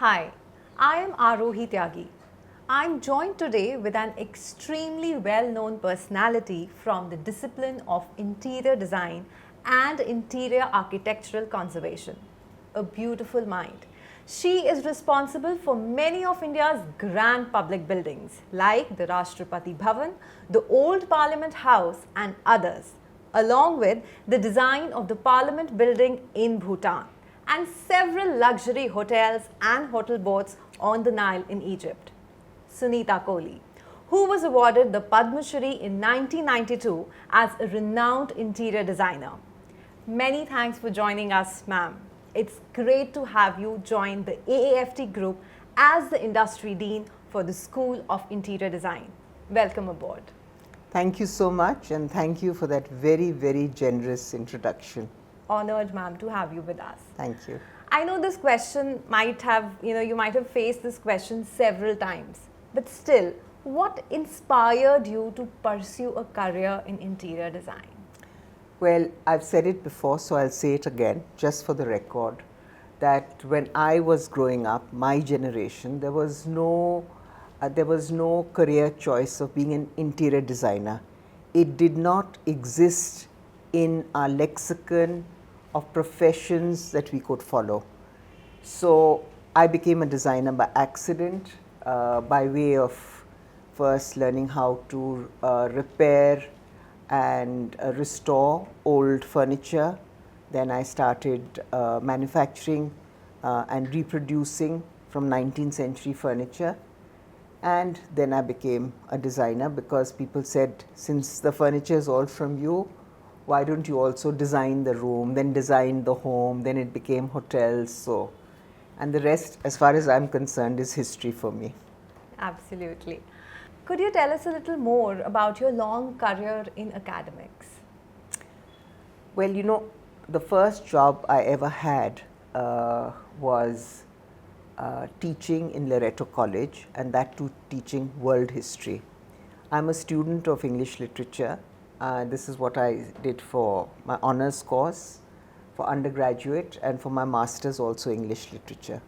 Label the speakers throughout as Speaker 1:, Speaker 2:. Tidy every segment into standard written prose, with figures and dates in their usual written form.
Speaker 1: Hi, I am Arohi Tyagi. I'm joined today with an extremely well-known personality from the discipline of interior design and interior architectural conservation. A beautiful mind. She is responsible for many of India's grand public buildings like the Rashtrapati Bhavan, the Old Parliament House and others, along with the design of the Parliament building in Bhutan and several luxury hotels and hotel boats on the Nile in Egypt. Sunita Kohli, who was awarded the Padma Shri in 1992 as a renowned interior designer. Many thanks for joining us, ma'am. It's great to have you join the AAFT group as the industry dean for the School of Interior Design. Welcome aboard.
Speaker 2: Thank you so much, and thank you for that very, very generous introduction.
Speaker 1: Honored, ma'am, to have you with us.
Speaker 2: Thank you.
Speaker 1: I know this question might have, you might have faced this question several times, but still, what inspired you to pursue a career in interior design?
Speaker 2: Well, I've said it before, so I'll say it again, just for the record, that when I was growing up, my generation, there was no career choice of being an interior designer. It did not exist in our lexicon of professions that we could follow. So I became a designer by accident, by way of first learning how to repair and restore old furniture. Then I started manufacturing and reproducing from 19th century furniture. And then I became a designer because people said, since the furniture is all from you, why don't you also design the room, then design the home, then it became hotels. So, and the rest, as far as I'm concerned, is history for me.
Speaker 1: Absolutely. Could you tell us a little more about your long career in academics?
Speaker 2: Well, the first job I ever had was teaching in Loreto College, and that too teaching world history. I'm a student of English literature. This is what I did for my honors course, for undergraduate, and for my master's also English literature.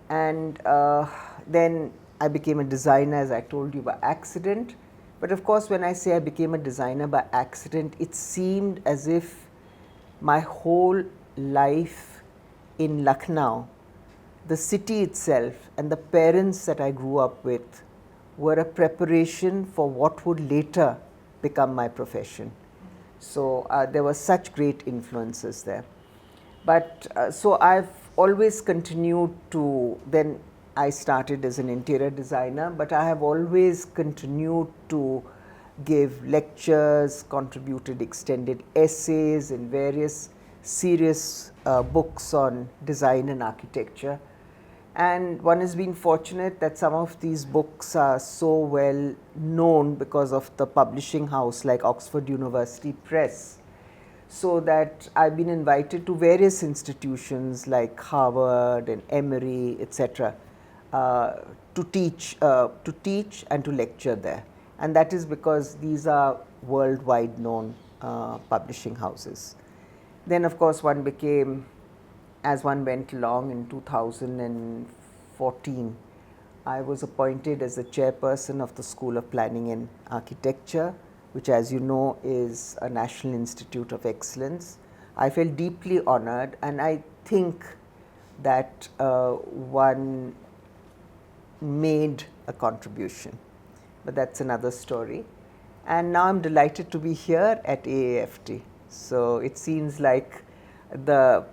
Speaker 2: And then I became a designer, as I told you, by accident. But of course, when I say I became a designer by accident, it seemed as if my whole life in Lucknow, the city itself and the parents that I grew up with were a preparation for what would later become my profession. So there were such great influences there. But so I've always continued to, then I started as an interior designer, but I have always continued to give lectures, contributed extended essays in various serious books on design and architecture. And one has been fortunate that some of these books are so well known because of the publishing house like Oxford University Press, so that I've been invited to various institutions like Harvard and Emory, etc., to teach and to lecture there. And that is because these are worldwide known publishing houses. Then of course one became, as one went along, in 2014, I was appointed as the chairperson of the School of Planning and Architecture, which, as you know, is a National Institute of Excellence. I felt deeply honored, and I think that one made a contribution, but that's another story. And now I'm delighted to be here at AAFT. So it seems like the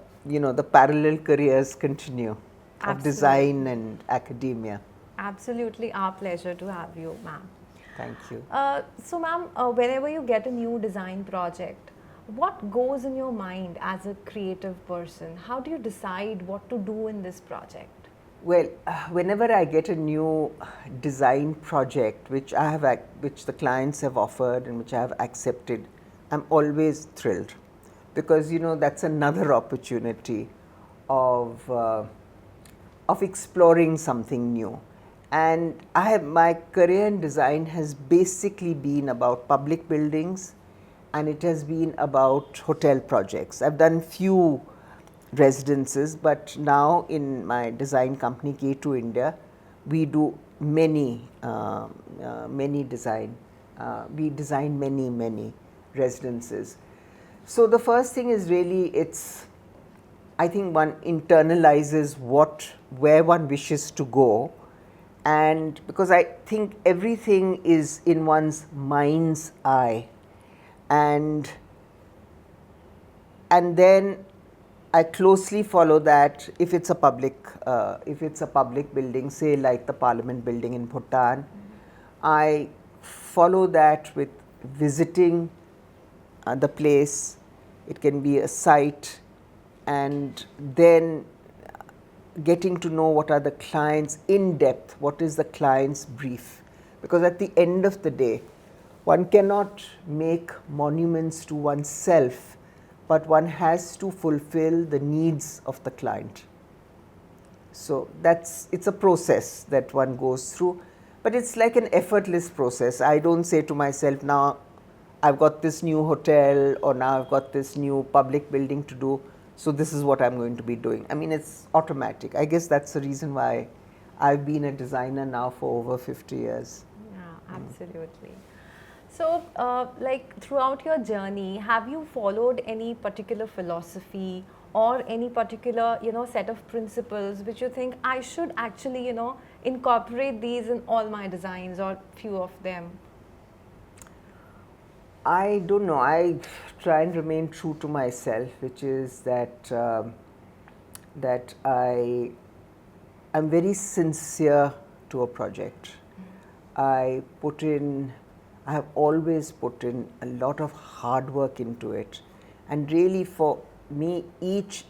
Speaker 2: parallel careers continue of design and academia.
Speaker 1: Absolutely, our pleasure to have you, ma'am.
Speaker 2: Thank you.
Speaker 1: So, ma'am, whenever you get a new design project, what goes in your mind as a creative person? How do you decide what to do in this project?
Speaker 2: Well, whenever I get a new design project which the clients have offered and which I have accepted, I'm always thrilled, because that's another opportunity of exploring something new. And my career in design has basically been about public buildings, and it has been about hotel projects. I've done few residences, but now in my design company K2 India, we do many design. We design many residences. So the first thing is really, I think one internalizes where one wishes to go, and because I think everything is in one's mind's eye, and then I closely follow that. If it's a public building, say like the Parliament building in Bhutan, I follow that with visiting the place. It can be a site, and then getting to know what are the clients in depth, what is the client's brief. Because at the end of the day, one cannot make monuments to oneself, but one has to fulfill the needs of the client. So it's a process that one goes through, but it's like an effortless process. I don't say to myself, now I've got this new hotel, or now I've got this new public building to do, so this is what I'm going to be doing. I mean, it's automatic. I guess that's the reason why I've been a designer now for over 50 years.
Speaker 1: Yeah, absolutely. So, like throughout your journey, have you followed any particular philosophy or any particular, set of principles which you think I should actually, incorporate these in all my designs, or few of them?
Speaker 2: I don't know. I try and remain true to myself, which is that I'm very sincere to a project. I have always put in a lot of hard work into it, and really for me, each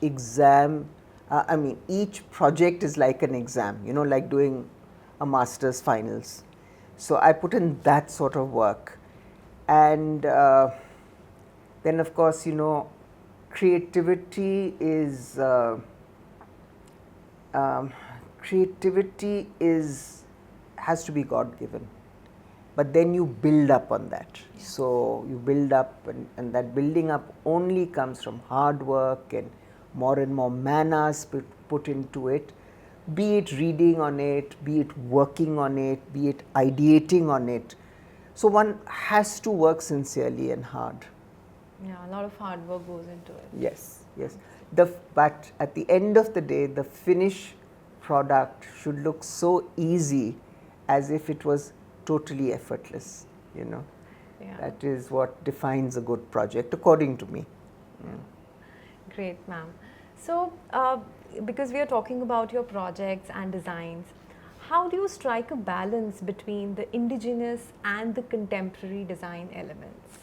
Speaker 2: project is like an exam, like doing a master's finals. So I put in that sort of work, and then of course, creativity has to be God-given. But then you build up on that. Yeah. So you build up, and that building up only comes from hard work and more man hours put into it, be it reading on it, be it working on it, be it ideating on it. So one has to work sincerely and hard.
Speaker 1: Yeah, a lot of hard work goes into it.
Speaker 2: Yes, yes. But at the end of the day, the finished product should look so easy, as if it was totally effortless, Yeah. That is what defines a good project, according to me.
Speaker 1: Great, ma'am. So, because we are talking about your projects and designs, how do you strike a balance between the indigenous and the contemporary design elements?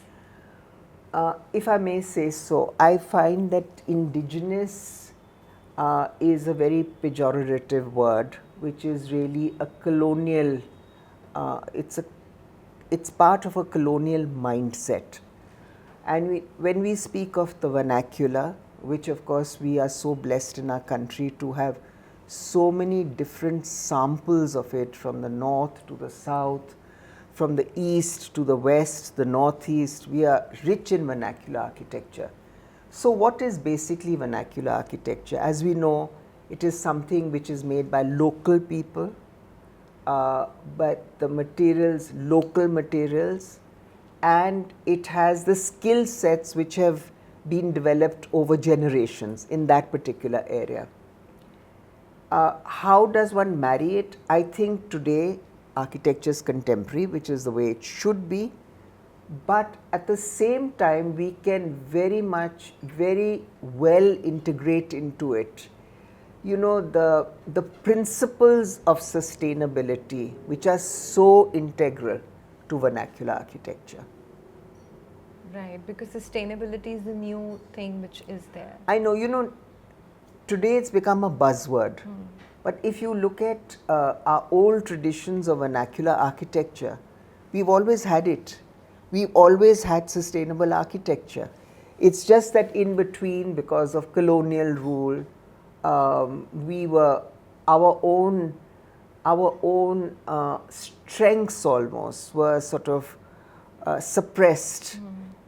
Speaker 2: If I may say so, I find that indigenous is a very pejorative word, which is really a colonial. It's part of a colonial mindset, and when we speak of the vernacular, which of course we are so blessed in our country to have so many different samples of it, from the north to the south, from the east to the west, the northeast. We are rich in vernacular architecture. So what is basically vernacular architecture? As we know, it is something which is made by local people, but the materials, local materials, and it has the skill sets which have been developed over generations in that particular area. How does one marry it? I think today architecture is contemporary, which is the way it should be, but at the same time we can very well integrate into it, the principles of sustainability, which are so integral to vernacular architecture.
Speaker 1: Right, because sustainability is the new thing which is there.
Speaker 2: I know, today it's become a buzzword. But if you look at our old traditions of vernacular architecture, we've always had it. We've always had sustainable architecture. It's just that in between, because of colonial rule, our own strengths almost were sort of suppressed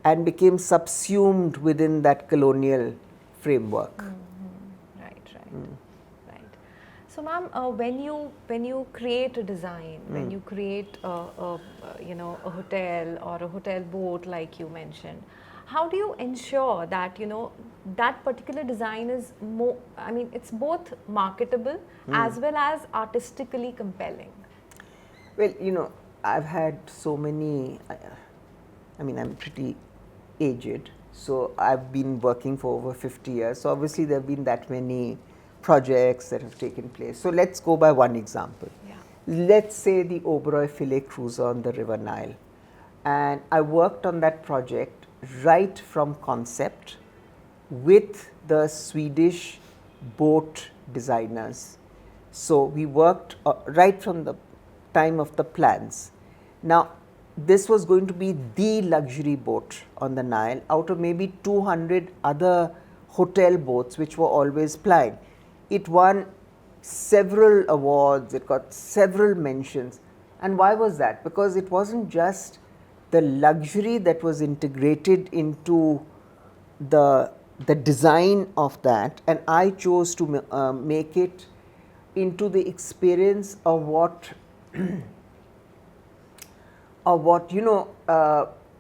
Speaker 2: and became subsumed within that colonial framework.
Speaker 1: Right. So, ma'am, when you create a design, when you create a hotel or a hotel boat, like you mentioned, how do you ensure that that particular design is more? I mean, it's both marketable as well as artistically compelling.
Speaker 2: Well, I've had so many, I mean, I'm pretty aged, so I've been working for over 50 years. So obviously there have been that many projects that have taken place. So let's go by one example.
Speaker 1: Yeah.
Speaker 2: Let's say the Oberoi Filet Cruiser on the River Nile. And I worked on that project right from concept with the Swedish boat designers. So we worked right from the time of the plans. Now, this was going to be the luxury boat on the Nile out of maybe 200 other hotel boats which were always plying. It won several awards, it got several mentions. And why was that? Because it wasn't just the luxury that was integrated into the design of that, and I chose to make it into the experience of what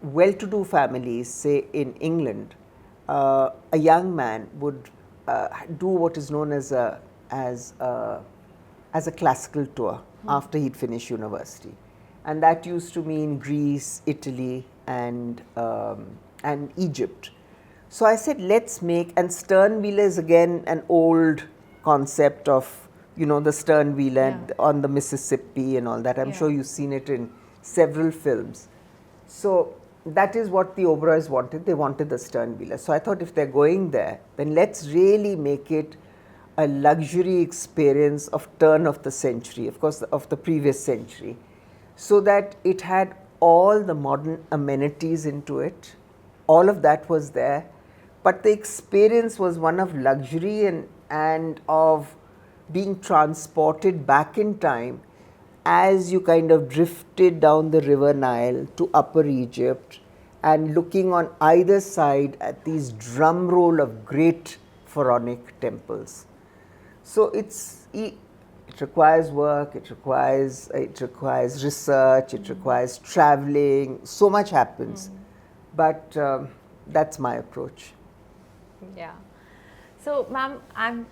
Speaker 2: well-to-do families, say in England, a young man would do what is known as a classical tour after he'd finished university, and that used to mean Greece, Italy, and Egypt. So I said, let's make, and stern wheeler is again an old concept of the stern wheeler on the Mississippi and all that. I'm sure you've seen it in several films. So that is what the Oberois wanted. They wanted the stern wheeler. So I thought, if they're going there, then let's really make it a luxury experience of turn of the century, of course, of the previous century, so that it had all the modern amenities into it. All of that was there, but the experience was one of luxury and of being transported back in time as you kind of drifted down the River Nile to Upper Egypt and looking on either side at these drum roll of great pharaonic temples. So it requires work, it requires research, it requires traveling, so much happens, but that's my approach.
Speaker 1: Yeah. So, ma'am, I'm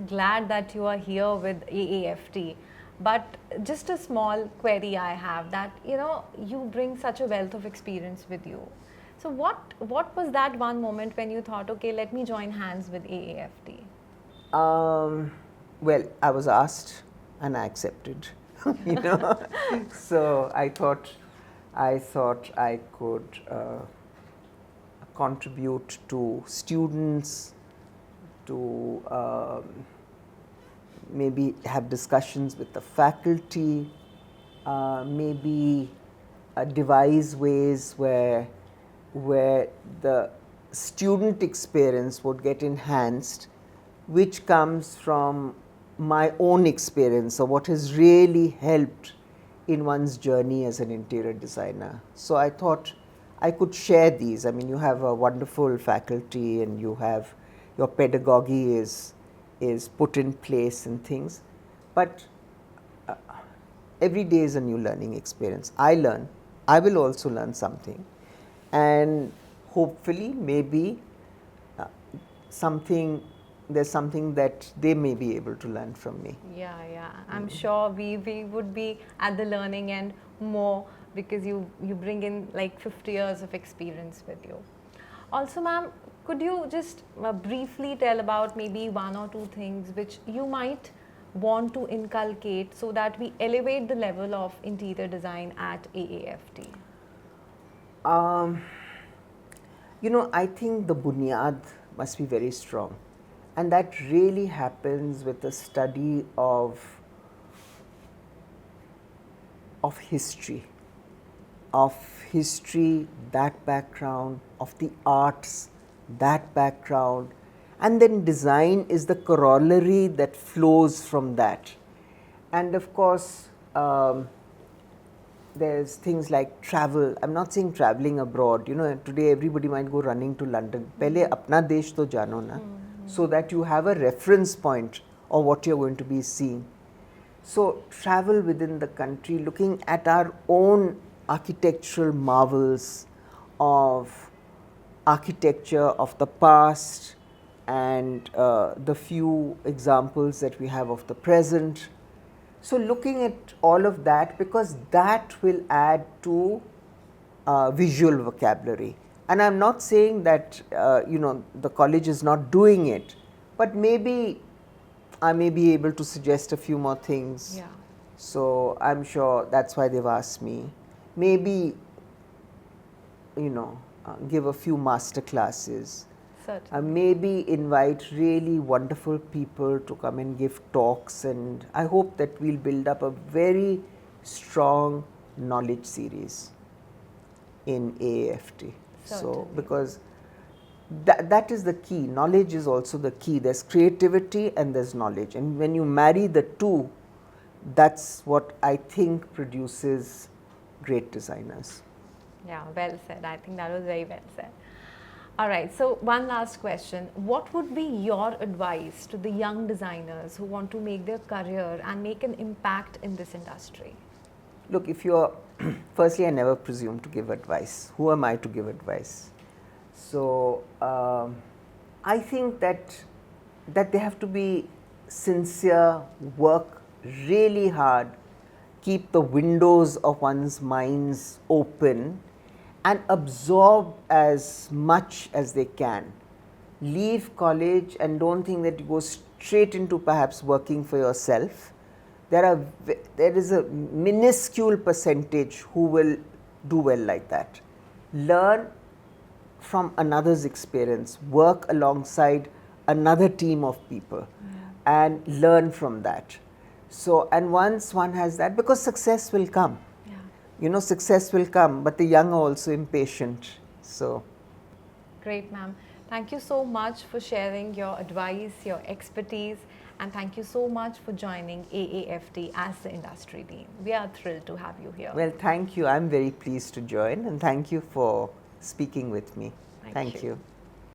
Speaker 1: glad that you are here with AAFT. But just a small query I have, that you bring such a wealth of experience with you. So, what was that one moment when you thought, okay, let me join hands with AAFT?
Speaker 2: Well, I was asked and I accepted. So I thought I could contribute to students, to maybe have discussions with the faculty, maybe devise ways where the student experience would get enhanced, which comes from my own experience or what has really helped in one's journey as an interior designer. So I thought I could share these. I mean, you have a wonderful faculty and you have your pedagogy is put in place and things, but every day is a new learning experience. I learn, I will also learn something, and hopefully maybe there's something that they may be able to learn from me.
Speaker 1: Yeah, I'm sure we would be at the learning end more, because you bring in like 50 years of experience with you. Also, ma'am, could you just briefly tell about maybe one or two things which you might want to inculcate so that we elevate the level of interior design at AAFT?
Speaker 2: I think the bunyad must be very strong, and that really happens with the study of history, that background, of the arts, that background, and then design is the corollary that flows from that. And of course, there's things like travel. I'm not saying traveling abroad. Today everybody might go running to London. Pehle apna desh to jano na. so that you have a reference point of what you're going to be seeing. So travel within the country, looking at our own architectural marvels of architecture of the past and the few examples that we have of the present. So looking at all of that, because that will add to visual vocabulary. And I'm not saying that the college is not doing it, but maybe I may be able to suggest a few more things.
Speaker 1: Yeah.
Speaker 2: So I'm sure that's why they've asked me. Maybe give a few master classes.
Speaker 1: Certainly.
Speaker 2: Maybe invite really wonderful people to come and give talks, and I hope that we'll build up a very strong knowledge series in AAFT. So,
Speaker 1: Certainly.
Speaker 2: because that is the key. Knowledge is also the key. There's creativity and there's knowledge, and when you marry the two, that's what I think produces great designers.
Speaker 1: Yeah, well said. I think that was very well said. All right, so one last question. What would be your advice to the young designers who want to make their career and make an impact in this industry?
Speaker 2: Look, if you're, firstly, I never presume to give advice. Who am I to give advice? So, I think that they have to be sincere, work really hard, keep the windows of one's minds open, and absorb as much as they can. Leave college and don't think that you go straight into perhaps working for yourself. There is a minuscule percentage who will do well like that. Learn from another's experience, work alongside another team of people, and learn from that. So, and once one has that, because success will come. Success will come, but the young are also impatient. So,
Speaker 1: great, ma'am. Thank you so much for sharing your advice, your expertise, and thank you so much for joining AAFT as the industry dean. We are thrilled to have you here.
Speaker 2: Well, thank you. I'm very pleased to join, and thank you for speaking with me.
Speaker 1: Thank
Speaker 2: you.